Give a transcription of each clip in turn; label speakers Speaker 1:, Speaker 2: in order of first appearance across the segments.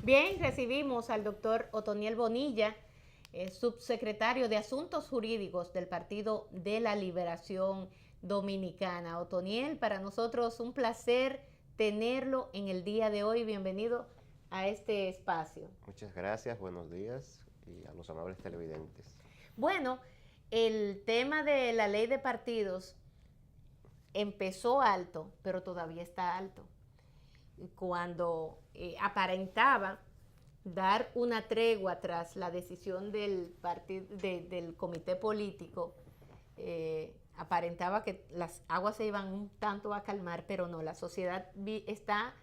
Speaker 1: Bien, recibimos al doctor Otoniel Bonilla, subsecretario de Asuntos Jurídicos del Partido de la Liberación Dominicana. Otoniel, para nosotros un placer tenerlo en el día de hoy. Bienvenido a este espacio.
Speaker 2: Muchas gracias, buenos días y a los amables televidentes.
Speaker 1: Bueno, el tema de la ley de partidos empezó alto, pero todavía está alto. Cuando aparentaba dar una tregua tras la decisión del del comité político, aparentaba que las aguas se iban un tanto a calmar, pero no, la sociedad está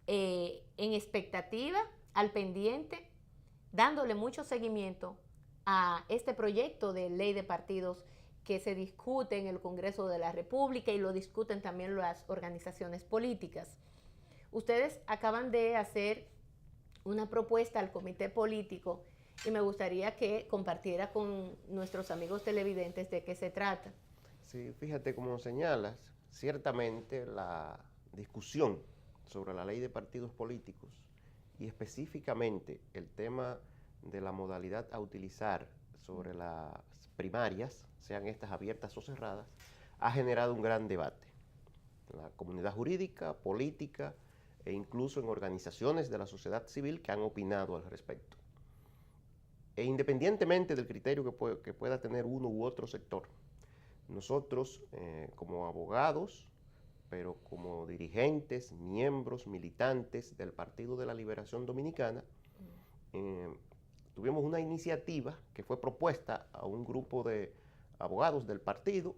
Speaker 1: en expectativa, al pendiente, dándole mucho seguimiento a este proyecto de ley de partidos que se discute en el Congreso de la República y lo discuten también las organizaciones políticas. Ustedes acaban de hacer una propuesta al comité político y me gustaría que compartiera con nuestros amigos televidentes de qué se trata.
Speaker 2: Sí, fíjate como señalas, ciertamente la discusión sobre la ley de partidos políticos y específicamente el tema de la modalidad a utilizar sobre las primarias, sean estas abiertas o cerradas, ha generado un gran debate en la comunidad jurídica, política e incluso en organizaciones de la sociedad civil que han opinado al respecto. E independientemente del criterio que pueda tener uno u otro sector, nosotros como abogados, pero como dirigentes, miembros, militantes del Partido de la Liberación Dominicana, tuvimos una iniciativa que fue propuesta a un grupo de abogados del partido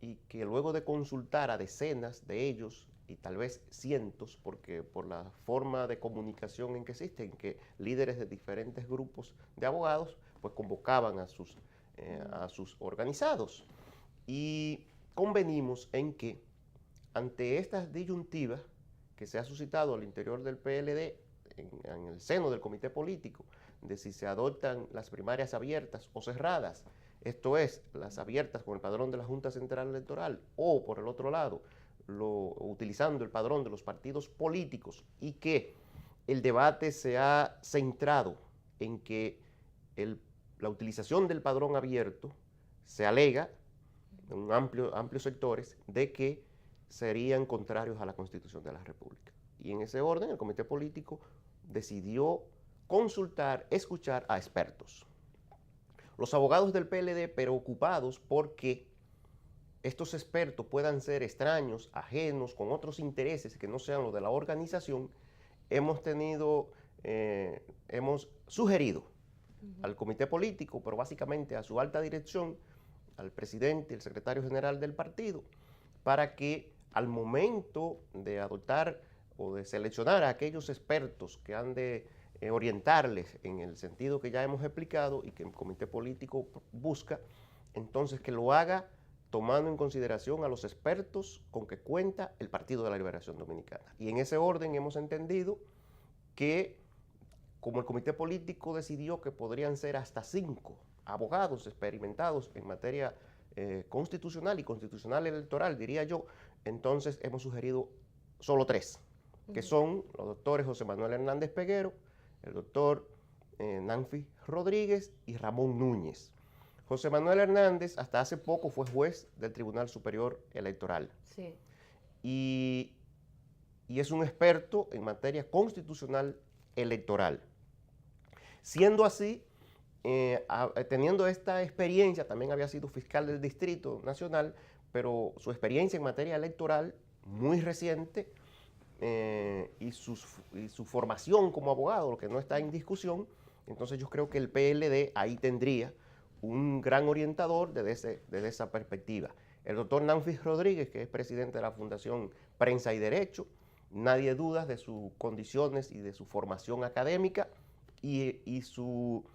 Speaker 2: y que luego de consultar a decenas de ellos y tal vez cientos, porque por la forma de comunicación en que existen, que líderes de diferentes grupos de abogados pues convocaban a sus organizados. Y convenimos en que ante estas disyuntivas que se ha suscitado al interior del PLD, en el seno del comité político, de si se adoptan las primarias abiertas o cerradas, esto es, las abiertas con el padrón de la Junta Central Electoral o, por el otro lado, utilizando el padrón de los partidos políticos, y que el debate se ha centrado en que la utilización del padrón abierto se alega en amplios sectores de que serían contrarios a la Constitución de la República. Y en ese orden el comité político decidió consultar, escuchar a expertos. Los abogados del PLD preocupados porque estos expertos puedan ser extraños, ajenos, con otros intereses que no sean los de la organización, hemos sugerido al comité político, pero básicamente a su alta dirección, al presidente y el secretario general del partido, para que al momento de adoptar o de seleccionar a aquellos expertos que han de orientarles en el sentido que ya hemos explicado y que el comité político busca, entonces que lo haga tomando en consideración a los expertos con que cuenta el Partido de la Liberación Dominicana. Y en ese orden hemos entendido que, como el comité político decidió que podrían ser hasta 5 abogados experimentados en materia constitucional y constitucional electoral, diría yo, entonces hemos sugerido solo 3, que son los doctores José Manuel Hernández Peguero, el doctor Nanfi Rodríguez y Ramón Núñez. José Manuel Hernández hasta hace poco fue juez del Tribunal Superior Electoral. Sí. Y es un experto en materia constitucional electoral. Siendo así, teniendo esta experiencia, también había sido fiscal del Distrito Nacional, pero su experiencia en materia electoral muy reciente y su formación como abogado, lo que no está en discusión, entonces yo creo que el PLD ahí tendría un gran orientador desde esa perspectiva. El doctor Nanfi Rodríguez, que es presidente de la Fundación Prensa y Derecho, nadie duda de sus condiciones y de su formación académica y su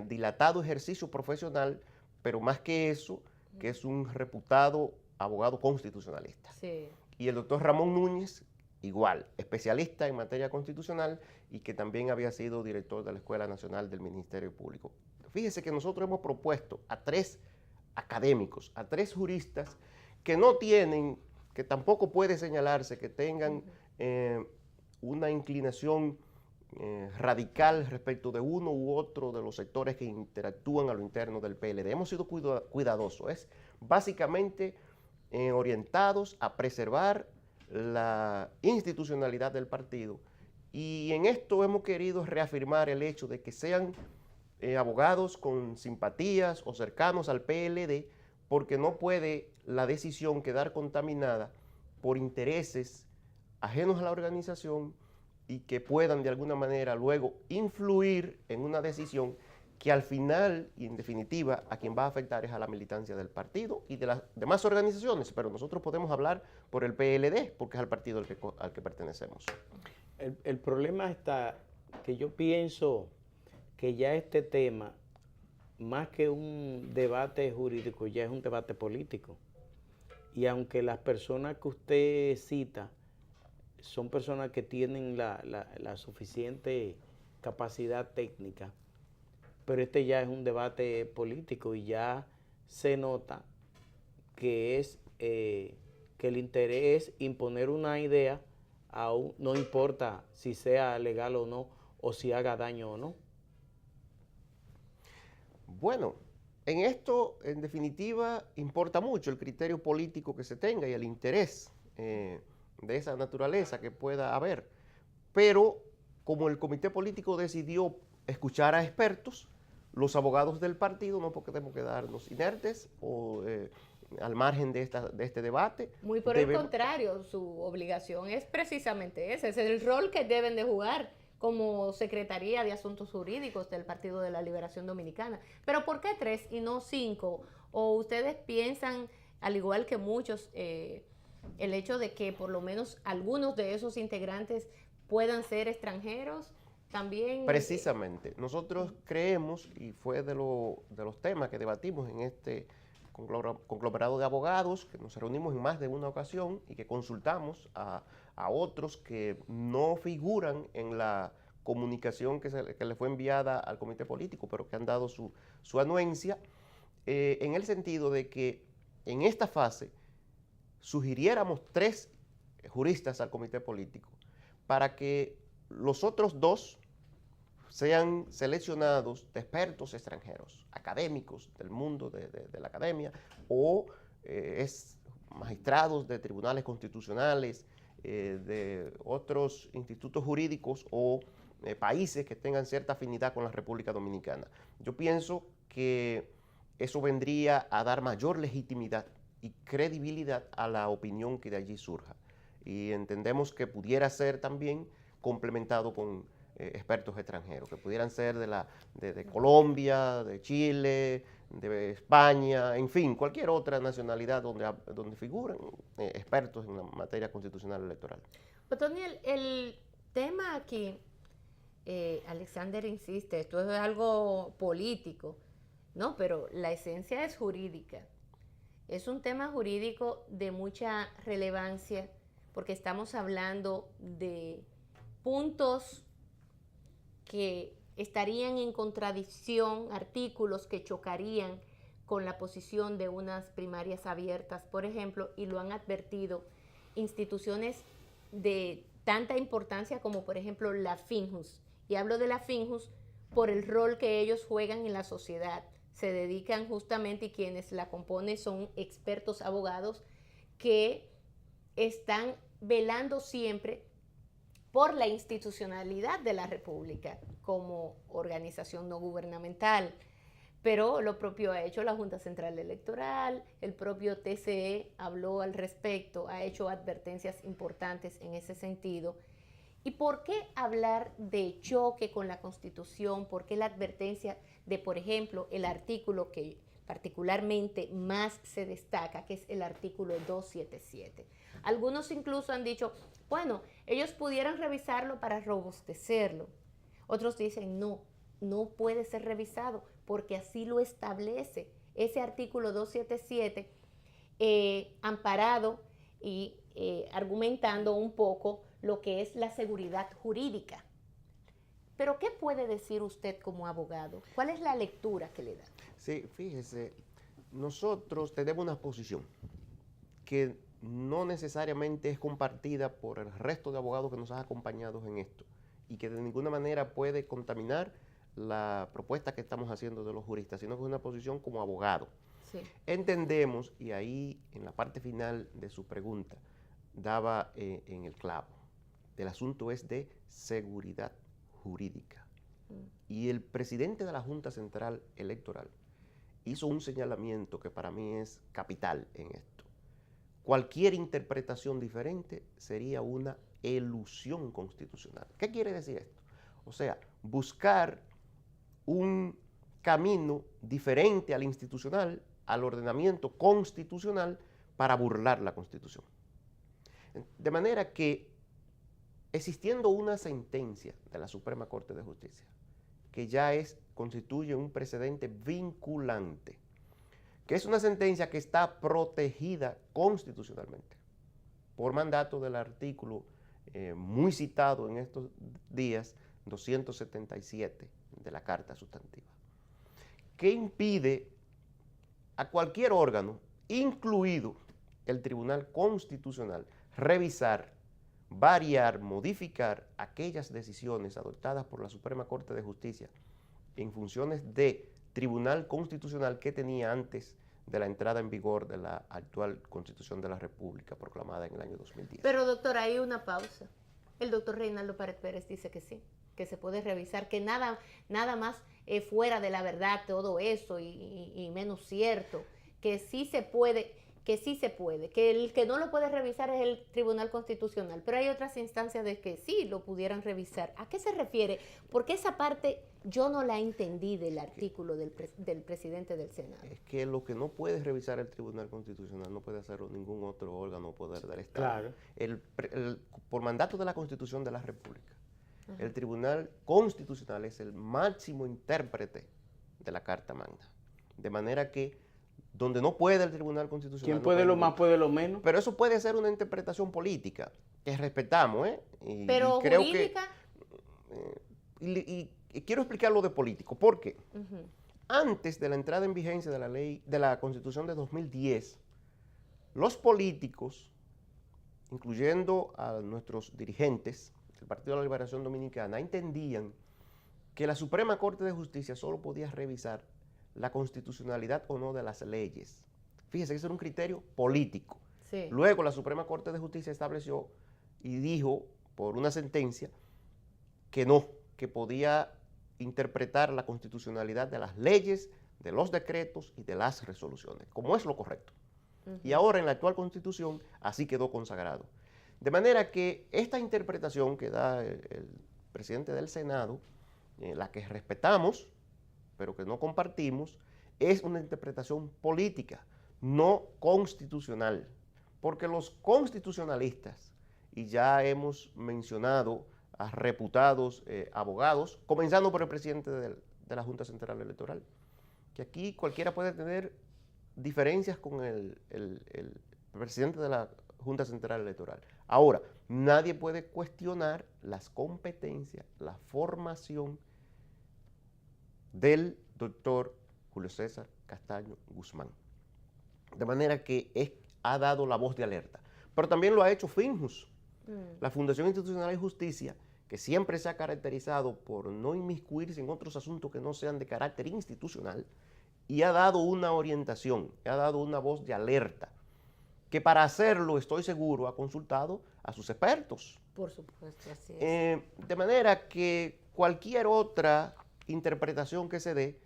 Speaker 2: dilatado ejercicio profesional, pero más que eso, que es un reputado abogado constitucionalista. Sí. Y el doctor Ramón Núñez, igual, especialista en materia constitucional y que también había sido director de la Escuela Nacional del Ministerio Público. Fíjese que nosotros hemos propuesto a 3 académicos, a 3 juristas que no tienen, que tampoco puede señalarse que tengan una inclinación radical respecto de uno u otro de los sectores que interactúan a lo interno del PLD. Hemos sido cuidadosos, es básicamente orientados a preservar la institucionalidad del partido, y en esto hemos querido reafirmar el hecho de que sean abogados con simpatías o cercanos al PLD, porque no puede la decisión quedar contaminada por intereses ajenos a la organización y que puedan de alguna manera luego influir en una decisión que al final y en definitiva a quien va a afectar es a la militancia del partido y de las demás organizaciones, pero nosotros podemos hablar por el PLD porque es el partido al que pertenecemos.
Speaker 3: El problema está que yo pienso que ya este tema, más que un debate jurídico, ya es un debate político. Y aunque las personas que usted cita son personas que tienen la suficiente capacidad técnica, pero este ya es un debate político y ya se nota que que el interés es imponer una idea, no importa si sea legal o no, o si haga daño o no.
Speaker 2: Bueno, en esto, en definitiva, importa mucho el criterio político que se tenga y el interés de esa naturaleza que pueda haber. Pero como el comité político decidió escuchar a expertos, los abogados del partido no podemos quedarnos inertes o al margen de este debate.
Speaker 1: Muy por el contrario, su obligación es precisamente ese, es el rol que deben de jugar como Secretaría de Asuntos Jurídicos del Partido de la Liberación Dominicana. Pero ¿por qué 3 y no 5? ¿O ustedes piensan, al igual que muchos, el hecho de que por lo menos algunos de esos integrantes puedan ser extranjeros? También.
Speaker 2: Precisamente, nosotros creemos, y fue de los temas que debatimos en este conglomerado de abogados, que nos reunimos en más de una ocasión y que consultamos a otros que no figuran en la comunicación que le fue enviada al comité político, pero que han dado su anuencia, en el sentido de que en esta fase sugiriéramos 3 juristas al comité político para que los otros 2 sean seleccionados de expertos extranjeros, académicos del mundo de la academia, o magistrados de tribunales constitucionales, de otros institutos jurídicos o países que tengan cierta afinidad con la República Dominicana. Yo pienso que eso vendría a dar mayor legitimidad y credibilidad a la opinión que de allí surja. Y entendemos que pudiera ser también complementado con expertos extranjeros, que pudieran ser de Colombia, de Chile, de España, en fin, cualquier otra nacionalidad donde figuren expertos en la materia constitucional electoral.
Speaker 1: Otoniel, el tema aquí, Alexander insiste, esto es algo político, ¿no? Pero la esencia es jurídica. Es un tema jurídico de mucha relevancia porque estamos hablando de puntos que estarían en contradicción, artículos que chocarían con la posición de unas primarias abiertas, por ejemplo, y lo han advertido instituciones de tanta importancia como, por ejemplo, la FINJUS. Y hablo de la FINJUS por el rol que ellos juegan en la sociedad. Se dedican justamente, y quienes la componen son expertos abogados que están velando siempre por la institucionalidad de la República como organización no gubernamental. Pero lo propio ha hecho la Junta Central Electoral, el propio TCE habló al respecto, ha hecho advertencias importantes en ese sentido. ¿Y por qué hablar de choque con la Constitución? ¿Por qué la advertencia de, por ejemplo, el artículo que particularmente más se destaca, que es el artículo 277? Algunos incluso han dicho, bueno, ellos pudieran revisarlo para robustecerlo. Otros dicen, no puede ser revisado porque así lo establece ese artículo 277, amparado y argumentando un poco lo que es la seguridad jurídica. Pero, ¿qué puede decir usted como abogado? ¿Cuál es la lectura que le da?
Speaker 2: Sí, fíjese, nosotros tenemos una posición que no necesariamente es compartida por el resto de abogados que nos han acompañado en esto. y que de ninguna manera puede contaminar la propuesta que estamos haciendo de los juristas, sino que es una posición como abogado.
Speaker 1: Sí.
Speaker 2: Entendemos, y ahí en la parte final de su pregunta daba en el clavo, el asunto es de seguridad jurídica. Y el presidente de la Junta Central Electoral hizo un señalamiento que para mí es capital en esto. Cualquier interpretación diferente sería una elusión constitucional. ¿Qué quiere decir esto? O sea, buscar un camino diferente al institucional, al ordenamiento constitucional, para burlar la Constitución. De manera que, existiendo una sentencia de la Suprema Corte de Justicia, que ya constituye un precedente vinculante, que es una sentencia que está protegida constitucionalmente por mandato del artículo muy citado en estos días, 277 de la Carta Sustantiva, que impide a cualquier órgano, incluido el Tribunal Constitucional, revisar, variar, modificar aquellas decisiones adoptadas por la Suprema Corte de Justicia en funciones de Tribunal Constitucional que tenía antes de la entrada en vigor de la actual Constitución de la República, proclamada en el año 2010.
Speaker 1: Pero, doctor, hay una pausa. El doctor Reinaldo Pared Pérez dice que sí, que se puede revisar, que nada más fuera de la verdad todo eso y menos cierto, que sí se puede, que el que no lo puede revisar es el Tribunal Constitucional, pero hay otras instancias de que sí lo pudieran revisar. ¿A qué se refiere? Porque esa parte yo no la entendí del artículo del presidente del Senado.
Speaker 2: Es que lo que no puede revisar el Tribunal Constitucional no puede hacerlo ningún otro órgano o poder del Estado.
Speaker 3: Claro.
Speaker 2: Por mandato de la Constitución de la República, el Tribunal Constitucional es el máximo intérprete de la Carta Magna. De manera que donde no puede el Tribunal Constitucional...
Speaker 3: ¿Quién puede lo más, puede lo menos?
Speaker 2: Pero eso puede ser una interpretación política, que respetamos,
Speaker 1: Pero
Speaker 2: creo
Speaker 1: jurídica...
Speaker 2: y quiero explicarlo de político. ¿Por qué? Antes de la entrada en vigencia de la ley, de la Constitución de 2010, los políticos, incluyendo a nuestros dirigentes del Partido de la Liberación Dominicana, entendían que la Suprema Corte de Justicia solo podía revisar la constitucionalidad o no de las leyes. Fíjese que ese era un criterio político.
Speaker 1: Sí.
Speaker 2: Luego la Suprema Corte de Justicia estableció y dijo por una sentencia que no, que podía interpretar la constitucionalidad de las leyes, de los decretos y de las resoluciones, como es lo correcto. Y ahora en la actual Constitución así quedó consagrado. De manera que esta interpretación que da el presidente del Senado, la que respetamos, pero que no compartimos, es una interpretación política, no constitucional. Porque los constitucionalistas, y ya hemos mencionado a reputados abogados, comenzando por el presidente de la Junta Central Electoral, que aquí cualquiera puede tener diferencias con el presidente de la Junta Central Electoral. Ahora, nadie puede cuestionar las competencias, la formación del doctor Julio César Castaño Guzmán. De manera que ha dado la voz de alerta. Pero también lo ha hecho FINJUS, la Fundación Institucional de Justicia, que siempre se ha caracterizado por no inmiscuirse en otros asuntos que no sean de carácter institucional, y ha dado una orientación, ha dado una voz de alerta, que para hacerlo, estoy seguro, ha consultado a sus expertos.
Speaker 1: Por supuesto, así es.
Speaker 2: De manera que cualquier otra interpretación que se dé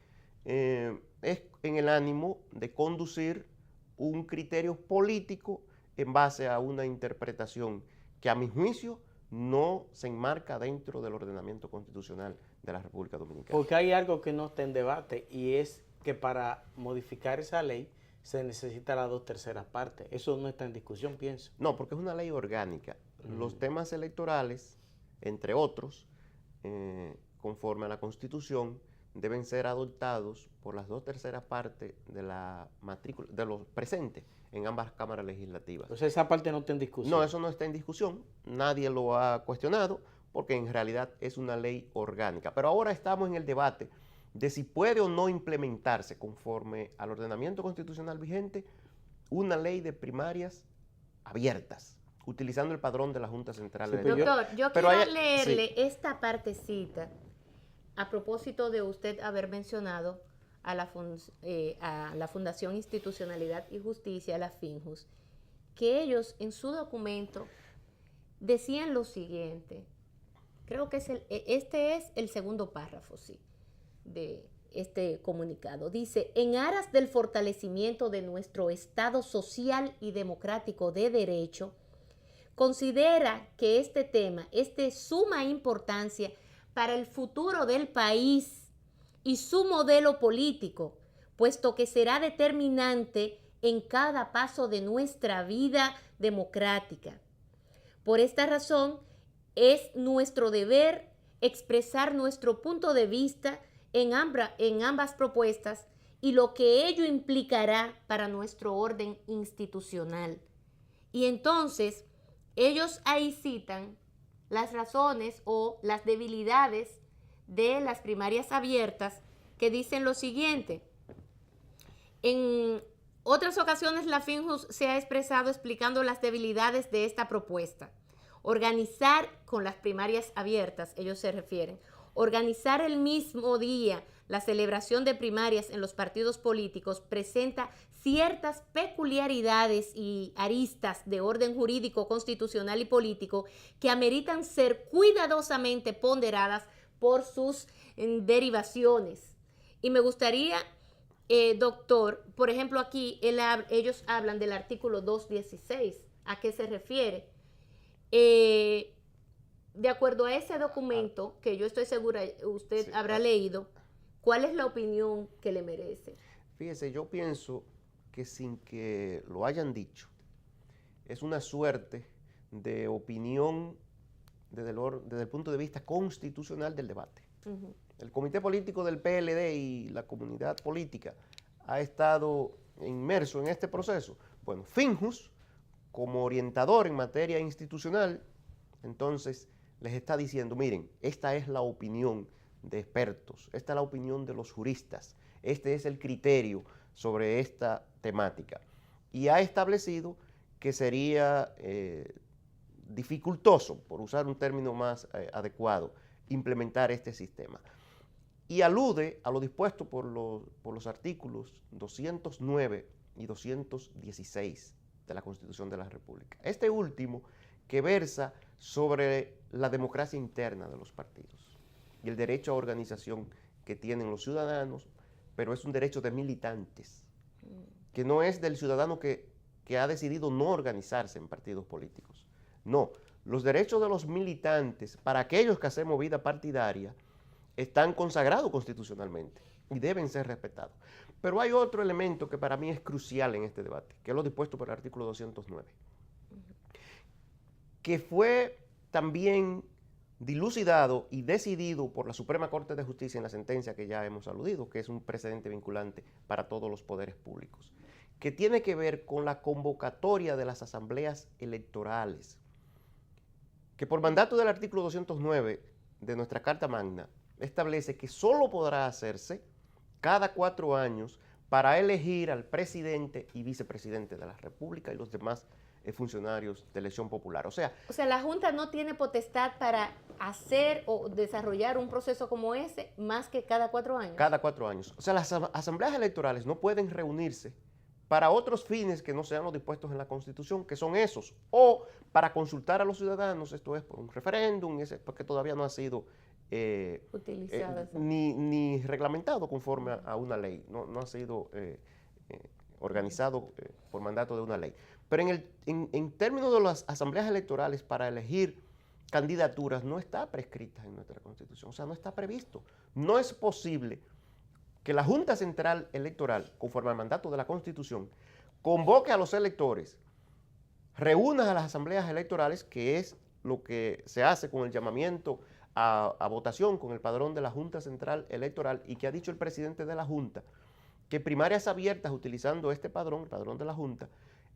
Speaker 2: es en el ánimo de conducir un criterio político en base a una interpretación que a mi juicio no se enmarca dentro del ordenamiento constitucional de la República Dominicana.
Speaker 3: Porque hay algo que no está en debate y es que para modificar esa ley se necesita las 2/3 partes. Eso no está en discusión, pienso.
Speaker 2: No, porque es una ley orgánica. Los temas electorales, entre otros, conforme a la Constitución, deben ser adoptados por las 2/3 partes de la matrícula, de los presentes en ambas cámaras legislativas.
Speaker 3: Entonces esa parte no está en discusión.
Speaker 2: No, eso no está en discusión, nadie lo ha cuestionado, porque en realidad es una ley orgánica. Pero ahora estamos en el debate de si puede o no implementarse conforme al ordenamiento constitucional vigente una ley de primarias abiertas utilizando el padrón de la Junta Central
Speaker 3: Sí,
Speaker 2: Electoral.
Speaker 1: Doctor, yo
Speaker 2: Pero
Speaker 1: quiero
Speaker 2: hay-
Speaker 1: leerle
Speaker 2: sí.
Speaker 1: esta partecita a propósito de usted haber mencionado a la Fundación Institucionalidad y Justicia, la FINJUS, que ellos en su documento decían lo siguiente. Creo que este es el segundo párrafo, sí, de este comunicado. Dice, en aras del fortalecimiento de nuestro Estado social y democrático de derecho, considera que este tema es de suma importancia para el futuro del país y su modelo político, puesto que será determinante en cada paso de nuestra vida democrática. Por esta razón, es nuestro deber expresar nuestro punto de vista en ambas propuestas y lo que ello implicará para nuestro orden institucional. Y entonces, ellos ahí citan las razones o las debilidades de las primarias abiertas que dicen lo siguiente. En otras ocasiones la FINJUS se ha expresado explicando las debilidades de esta propuesta. Organizar con las primarias abiertas, ellos se refieren, organizar el mismo día la celebración de primarias en los partidos políticos presenta ciertas peculiaridades y aristas de orden jurídico, constitucional y político que ameritan ser cuidadosamente ponderadas por sus derivaciones. Y me gustaría, doctor, por ejemplo aquí ellos hablan del artículo 216, ¿a qué se refiere? De acuerdo a ese documento, que yo estoy segura usted
Speaker 2: Sí,
Speaker 1: habrá leído, ¿cuál es la opinión que le merece?
Speaker 2: Fíjese, yo pienso que sin que lo hayan dicho, es una suerte de opinión desde el punto de vista constitucional del debate.
Speaker 1: Uh-huh.
Speaker 2: El comité político del PLD y la comunidad política ha estado inmerso en este proceso. Bueno, FINJUS, como orientador en materia institucional, entonces les está diciendo, miren, esta es la opinión de expertos, esta es la opinión de los juristas, este es el criterio sobre esta temática. Y ha establecido que sería dificultoso, por usar un término más adecuado, implementar este sistema. Y alude a lo dispuesto por los artículos 209 y 216 de la Constitución de la República. Este último que versa sobre la democracia interna de los partidos y el derecho a organización que tienen los ciudadanos, pero es un derecho de militantes, que no es del ciudadano que ha decidido no organizarse en partidos políticos. No, los derechos de los militantes, para aquellos que hacemos vida partidaria, están consagrados constitucionalmente y deben ser respetados. Pero hay otro elemento que para mí es crucial en este debate, que es lo dispuesto por el artículo 209, que fue también dilucidado y decidido por la Suprema Corte de Justicia en la sentencia que ya hemos aludido, que es un precedente vinculante para todos los poderes públicos, que tiene que ver con la convocatoria de las asambleas electorales, que por mandato del artículo 209 de nuestra Carta Magna establece que solo podrá hacerse cada 4 años para elegir al presidente y vicepresidente de la República y los demás funcionarios de elección popular. O sea,
Speaker 1: la Junta no tiene potestad para hacer o desarrollar un proceso como ese más que cada 4 años.
Speaker 2: Cada 4 años. O sea, las asambleas electorales no pueden reunirse para otros fines que no sean los dispuestos en la Constitución, que son esos, o para consultar a los ciudadanos, esto es por un referéndum, porque todavía no ha sido
Speaker 1: utilizadas
Speaker 2: ni reglamentado conforme a una ley, no ha sido organizado por mandato de una ley. Pero en términos de las asambleas electorales para elegir candidaturas no está prescrita en nuestra Constitución, o sea, no está previsto. No es posible que la Junta Central Electoral, conforme al mandato de la Constitución, convoque a los electores, reúna a las asambleas electorales, que es lo que se hace con el llamamiento a votación con el padrón de la Junta Central Electoral, y que ha dicho el presidente de la Junta que primarias abiertas utilizando este padrón, el padrón de la Junta,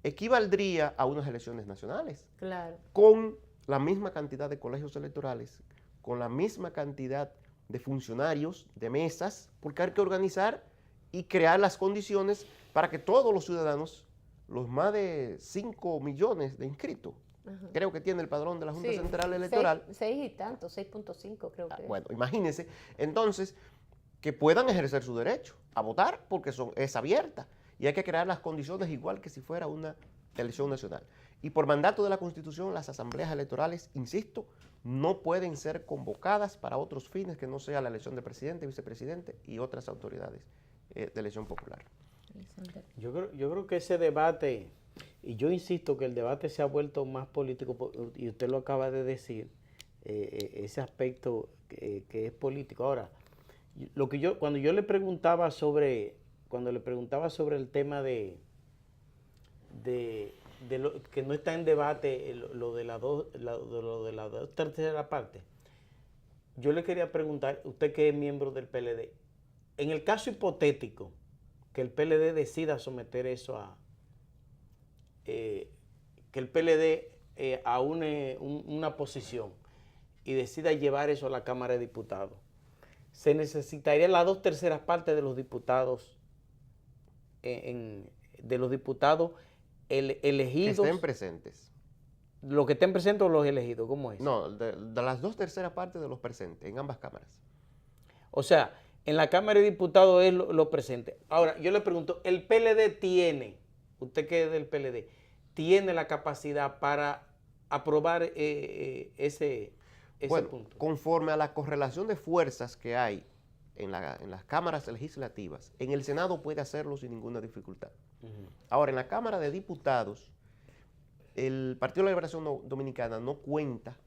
Speaker 2: equivaldría a unas elecciones nacionales.
Speaker 1: Claro.
Speaker 2: Con la misma cantidad de colegios electorales, con la misma cantidad de funcionarios, de mesas, porque hay que organizar y crear las condiciones para que todos los ciudadanos, los más de 5 millones de inscritos,
Speaker 1: Ajá.
Speaker 2: Creo que tiene el padrón de la Junta
Speaker 1: Sí,
Speaker 2: Central Electoral.
Speaker 1: 6 y tanto, 6.5 creo que es.
Speaker 2: Bueno, imagínense, entonces, que puedan ejercer su derecho a votar porque es abierta y hay que crear las condiciones igual que si fuera una elección nacional. Y por mandato de la Constitución, las asambleas electorales, insisto, no pueden ser convocadas para otros fines que no sea la elección de presidente, vicepresidente y otras autoridades de elección popular.
Speaker 3: Yo creo que ese debate, y yo insisto que el debate se ha vuelto más político, y usted lo acaba de decir, ese aspecto que es político. Ahora, cuando le preguntaba sobre el tema de que no está en debate lo de la dos tercera parte, yo le quería preguntar, usted que es miembro del PLD, en el caso hipotético que el PLD decida someter eso que el PLD aúne una posición y decida llevar eso a la Cámara de Diputados, se necesitaría las 2/3 partes de los diputados elegidos.
Speaker 2: Que estén presentes.
Speaker 3: Los que estén presentes o los elegidos, ¿cómo es?
Speaker 2: No, de las 2/3 partes de los presentes en ambas cámaras.
Speaker 3: O sea, en la Cámara de Diputados es lo presente. Ahora, yo le pregunto, ¿el PLD tiene, usted que es del PLD, tiene la capacidad para aprobar ese punto?
Speaker 2: Conforme a la correlación de fuerzas que hay en las cámaras legislativas, en el Senado puede hacerlo sin ninguna dificultad. Ahora, en la Cámara de Diputados, el Partido de la Liberación Dominicana no cuenta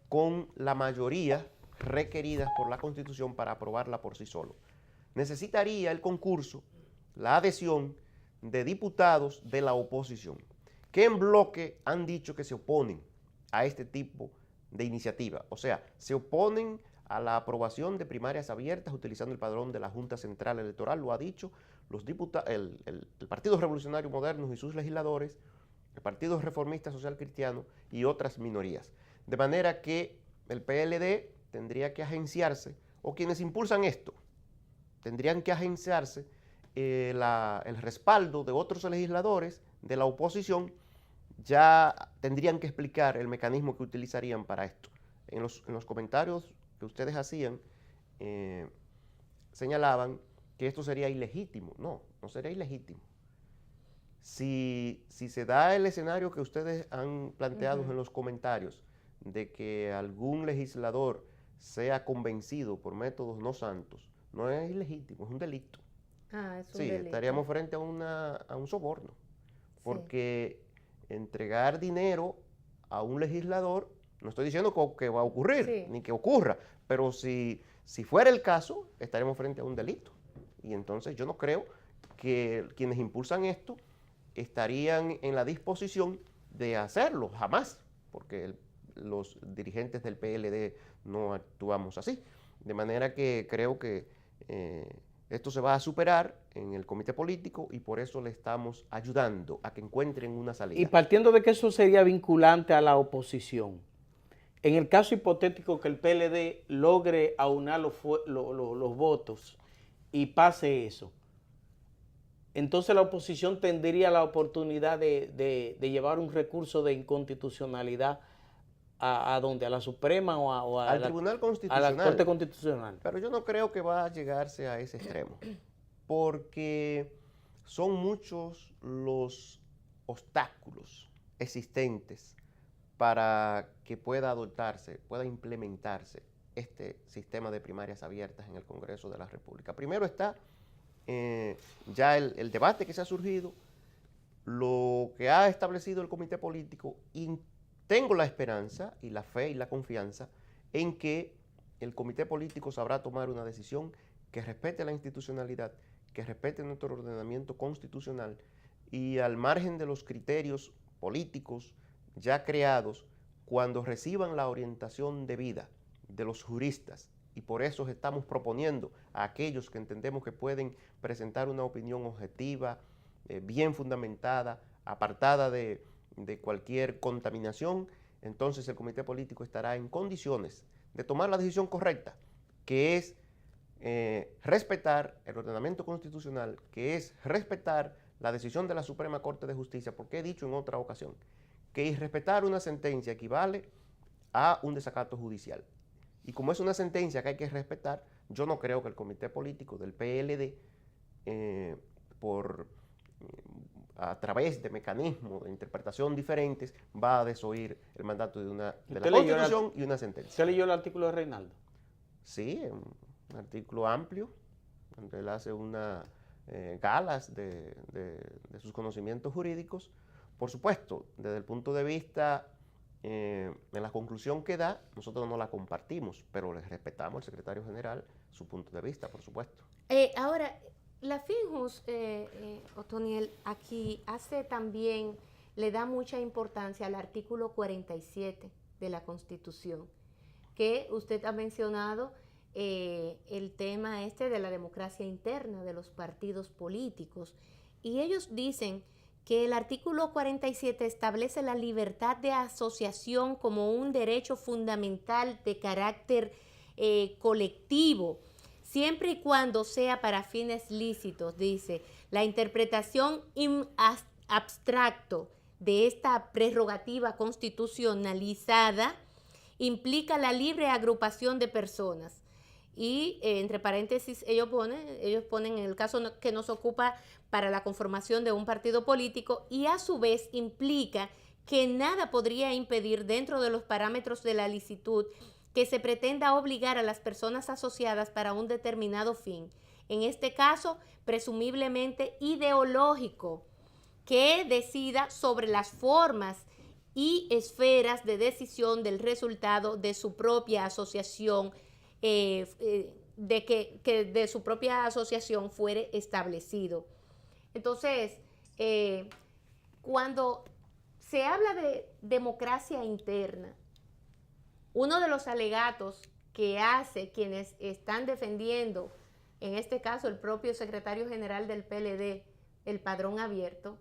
Speaker 2: con la mayoría requeridas por la Constitución para aprobarla por sí solo. Necesitaría el concurso, la adhesión de diputados de la oposición, que en bloque han dicho que se oponen a este tipo de iniciativa. O sea, se oponen a la aprobación de primarias abiertas utilizando el padrón de la Junta Central Electoral, lo ha dicho el Partido Revolucionario Moderno y sus legisladores, el Partido Reformista Social Cristiano y otras minorías. De manera que el PLD tendría que agenciarse, o quienes impulsan esto, tendrían que agenciarse el respaldo de otros legisladores de la oposición, ya tendrían que explicar el mecanismo que utilizarían para esto. En los comentarios que ustedes hacían, señalaban que esto sería ilegítimo. No, no sería ilegítimo. Si se da el escenario que ustedes han planteado en los comentarios, de que algún legislador sea convencido por métodos no santos, no es ilegítimo, es un delito.
Speaker 1: Es un
Speaker 2: sí,
Speaker 1: delito.
Speaker 2: estaríamos frente a un soborno, porque entregar dinero a un legislador, no estoy diciendo que va a ocurrir, ni que ocurra, pero si fuera el caso, estaremos frente a un delito. Y entonces yo no creo que quienes impulsan esto estarían en la disposición de hacerlo, jamás, porque los dirigentes del PLD no actuamos así. De manera que creo que esto se va a superar en el comité político y por eso le estamos ayudando a que encuentren una salida.
Speaker 3: Y partiendo de que eso sería vinculante a la oposición, en el caso hipotético que el PLD logre aunar los votos y pase eso, entonces la oposición tendría la oportunidad de llevar un recurso de inconstitucionalidad ¿a dónde? ¿A la Suprema o
Speaker 2: al Tribunal Constitucional?
Speaker 3: A la Corte Constitucional.
Speaker 2: Pero yo no creo que va a llegarse a ese extremo, porque son muchos los obstáculos existentes para que pueda adoptarse, pueda implementarse este sistema de primarias abiertas en el Congreso de la República. Primero está ya el debate que se ha surgido, lo que ha establecido el comité político, y tengo la esperanza y la fe y la confianza en que el comité político sabrá tomar una decisión que respete la institucionalidad, que respete nuestro ordenamiento constitucional y al margen de los criterios políticos ya creados, cuando reciban la orientación debida de los juristas. Y por eso estamos proponiendo a aquellos que entendemos que pueden presentar una opinión objetiva, bien fundamentada, apartada de cualquier contaminación, entonces el comité político estará en condiciones de tomar la decisión correcta, que es respetar el ordenamiento constitucional, que es respetar la decisión de la Suprema Corte de Justicia, porque he dicho en otra ocasión que irrespetar una sentencia equivale a un desacato judicial. Y como es una sentencia que hay que respetar, yo no creo que el comité político del PLD, a través de mecanismos de interpretación diferentes, va a desoír el mandato de la Constitución y una sentencia.
Speaker 3: ¿Usted leyó el artículo de Reinaldo?
Speaker 2: Sí, un artículo amplio, donde él hace unas galas de sus conocimientos jurídicos. Por supuesto, desde el punto de vista, en la conclusión que da, nosotros no la compartimos, pero le respetamos al secretario general su punto de vista, por supuesto.
Speaker 1: Ahora, la FINJUS, Otoniel, aquí le da mucha importancia al artículo 47 de la Constitución, que usted ha mencionado el tema de la democracia interna de los partidos políticos, y ellos dicen que el artículo 47 establece la libertad de asociación como un derecho fundamental de carácter colectivo, siempre y cuando sea para fines lícitos. Dice, la interpretación abstracto de esta prerrogativa constitucionalizada implica la libre agrupación de personas. Y entre paréntesis ellos ponen en el caso que nos ocupa para la conformación de un partido político, y a su vez implica que nada podría impedir, dentro de los parámetros de la licitud, que se pretenda obligar a las personas asociadas para un determinado fin, en este caso presumiblemente ideológico, que decida sobre las formas y esferas de decisión del resultado de su propia asociación, de que de su propia asociación fuere establecido. Entonces, cuando se habla de democracia interna, uno de los alegatos que hace quienes están defendiendo, en este caso el propio secretario general del PLD, el padrón abierto,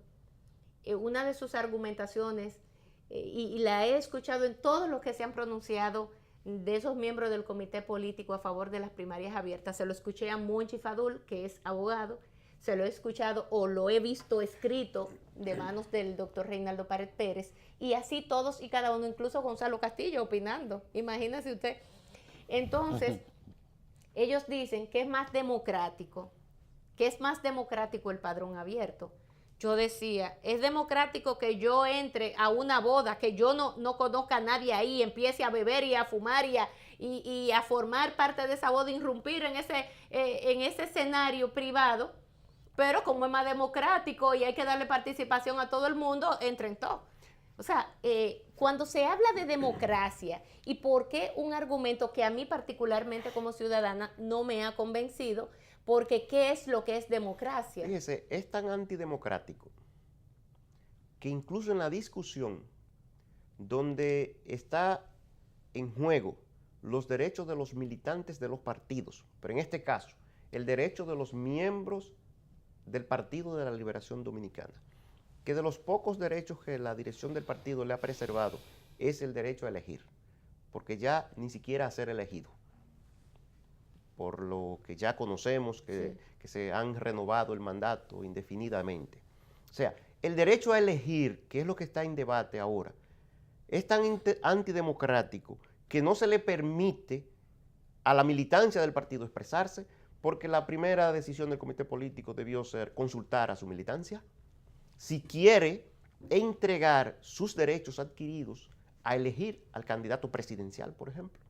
Speaker 1: una de sus argumentaciones, y la he escuchado en todos los que se han pronunciado de esos miembros del comité político a favor de las primarias abiertas, se lo escuché a Monchi Fadul, que es abogado, se lo he escuchado o lo he visto escrito de manos del doctor Reinaldo Pared Pérez, y así todos y cada uno, incluso Gonzalo Castillo opinando, imagínese usted. Entonces, ellos dicen que es más democrático el padrón abierto. Yo decía, es democrático que yo entre a una boda, que yo no conozca a nadie ahí, empiece a beber y a fumar y a formar parte de esa boda, irrumpir en ese escenario privado, pero como es más democrático y hay que darle participación a todo el mundo, entren todos. O sea, cuando se habla de democracia, y por qué un argumento que a mí particularmente como ciudadana no me ha convencido, porque ¿qué es lo que es democracia?
Speaker 2: Fíjese, es tan antidemocrático que incluso en la discusión donde está en juego los derechos de los militantes de los partidos, pero en este caso, el derecho de los miembros del Partido de la Liberación Dominicana, que de los pocos derechos que la dirección del partido le ha preservado es el derecho a elegir, porque ya ni siquiera a ser elegido, por lo que ya conocemos que se han renovado el mandato indefinidamente. O sea, el derecho a elegir, que es lo que está en debate ahora, es tan antidemocrático que no se le permite a la militancia del partido expresarse, porque la primera decisión del comité político debió ser consultar a su militancia si quiere entregar sus derechos adquiridos a elegir al candidato presidencial, por ejemplo.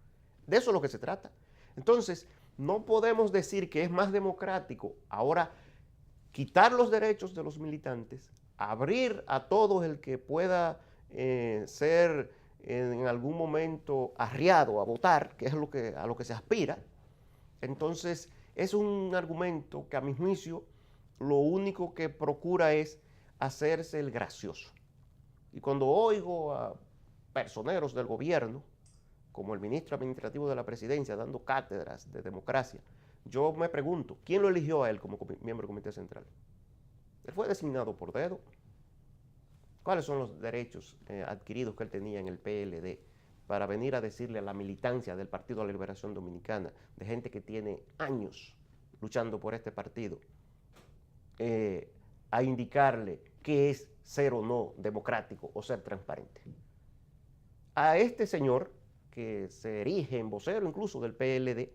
Speaker 2: De eso es lo que se trata. Entonces, no podemos decir que es más democrático ahora quitar los derechos de los militantes, abrir a todo el que pueda ser en algún momento arriado a votar, que es a lo que se aspira. Entonces, es un argumento que a mi juicio lo único que procura es hacerse el gracioso. Y cuando oigo a personeros del gobierno, como el ministro administrativo de la presidencia, dando cátedras de democracia, yo me pregunto, ¿quién lo eligió a él como miembro del comité central? Él fue designado por dedo. ¿Cuáles son los derechos adquiridos que él tenía en el PLD para venir a decirle a la militancia del Partido de la Liberación Dominicana, de gente que tiene años luchando por este partido, a indicarle qué es ser o no democrático o ser transparente. A este señor, que se erige en vocero incluso del PLD,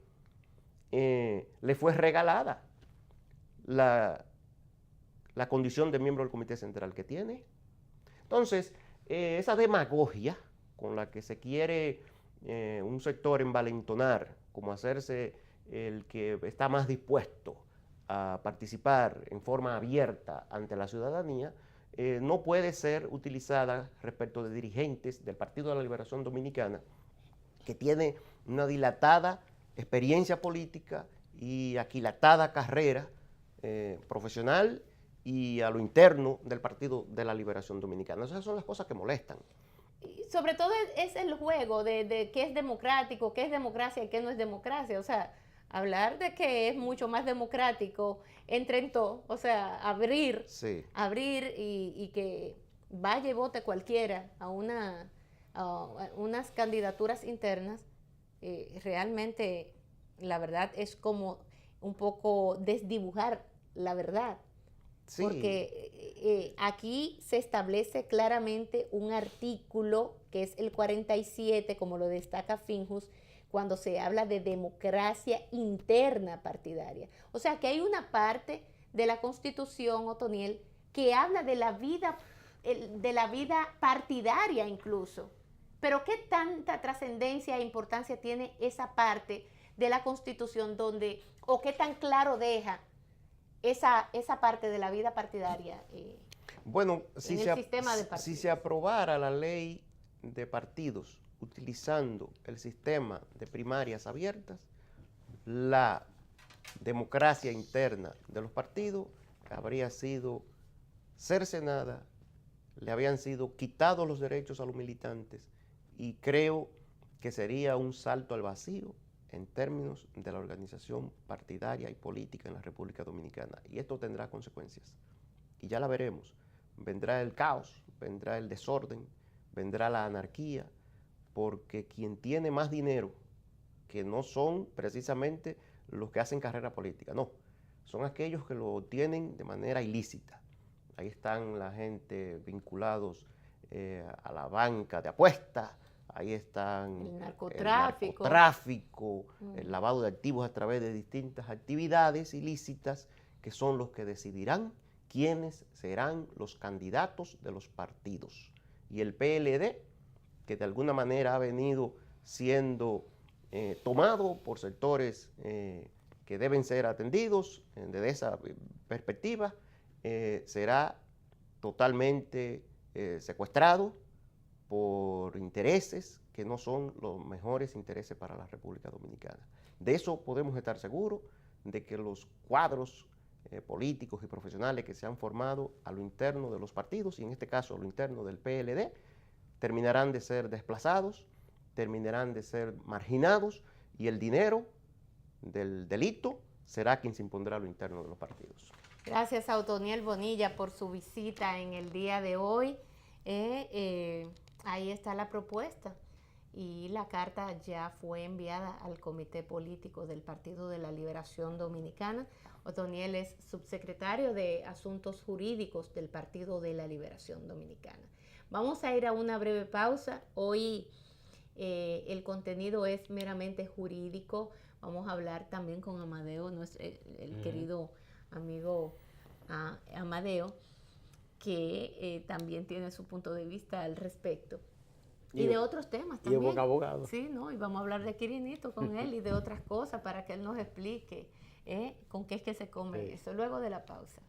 Speaker 2: le fue regalada la condición de miembro del Comité Central que tiene. Entonces, esa demagogia con la que se quiere un sector envalentonar, como hacerse el que está más dispuesto a participar en forma abierta ante la ciudadanía, no puede ser utilizada respecto de dirigentes del Partido de la Liberación Dominicana, que tiene una dilatada experiencia política y aquilatada carrera profesional y a lo interno del Partido de la Liberación Dominicana. Esas son las cosas que molestan.
Speaker 1: Y sobre todo es el juego de qué es democrático, qué es democracia y qué no es democracia. O sea, hablar de que es mucho más democrático entre en todo, o sea, abrir y que vaya y vote cualquiera a unas candidaturas internas, realmente la verdad es como un poco desdibujar la verdad. Sí. Porque aquí se establece claramente un artículo que es el 47, como lo destaca Finjus, cuando se habla de democracia interna partidaria. O sea que hay una parte de la Constitución, Otoniel, que habla de la vida partidaria incluso. Pero ¿qué tanta trascendencia e importancia tiene esa parte de la Constitución o qué tan claro deja esa parte de la vida partidaria
Speaker 2: bueno,
Speaker 1: en el sistema de partidos?
Speaker 2: Si se aprobara la ley de partidos utilizando el sistema de primarias abiertas, la democracia interna de los partidos habría sido cercenada, le habían sido quitados los derechos a los militantes y creo que sería un salto al vacío en términos de la organización partidaria y política en la República Dominicana. Y esto tendrá consecuencias. Y ya la veremos. Vendrá el caos, vendrá el desorden, vendrá la anarquía, porque quien tiene más dinero, que no son precisamente los que hacen carrera política, no, son aquellos que lo obtienen de manera ilícita. Ahí están la gente vinculados a la banca de apuestas, ahí están
Speaker 1: el narcotráfico,
Speaker 2: el lavado de activos a través de distintas actividades ilícitas, que son los que decidirán quiénes serán los candidatos de los partidos. Y el PLD, que de alguna manera ha venido siendo tomado por sectores que deben ser atendidos desde esa perspectiva, será totalmente secuestrado por intereses que no son los mejores intereses para la República Dominicana. De eso podemos estar seguros, de que los cuadros políticos y profesionales que se han formado a lo interno de los partidos, y en este caso a lo interno del PLD, terminarán de ser desplazados, terminarán de ser marginados, y el dinero del delito será quien se impondrá a lo interno de los partidos.
Speaker 1: Gracias a Otoniel Bonilla por su visita en el día de hoy. Ahí está la propuesta y la carta ya fue enviada al Comité Político del Partido de la Liberación Dominicana. Otoniel es subsecretario de Asuntos Jurídicos del Partido de la Liberación Dominicana. Vamos a ir a una breve pausa. Hoy el contenido es meramente jurídico. Vamos a hablar también con Amadeo, el querido amigo Amadeo, que también tiene su punto de vista al respecto. Y de otros temas también.
Speaker 3: Y es abogado.
Speaker 1: Sí, ¿no? Y vamos a hablar de Quirinito con él y de otras cosas para que él nos explique con qué es que se come eso. Luego de la pausa.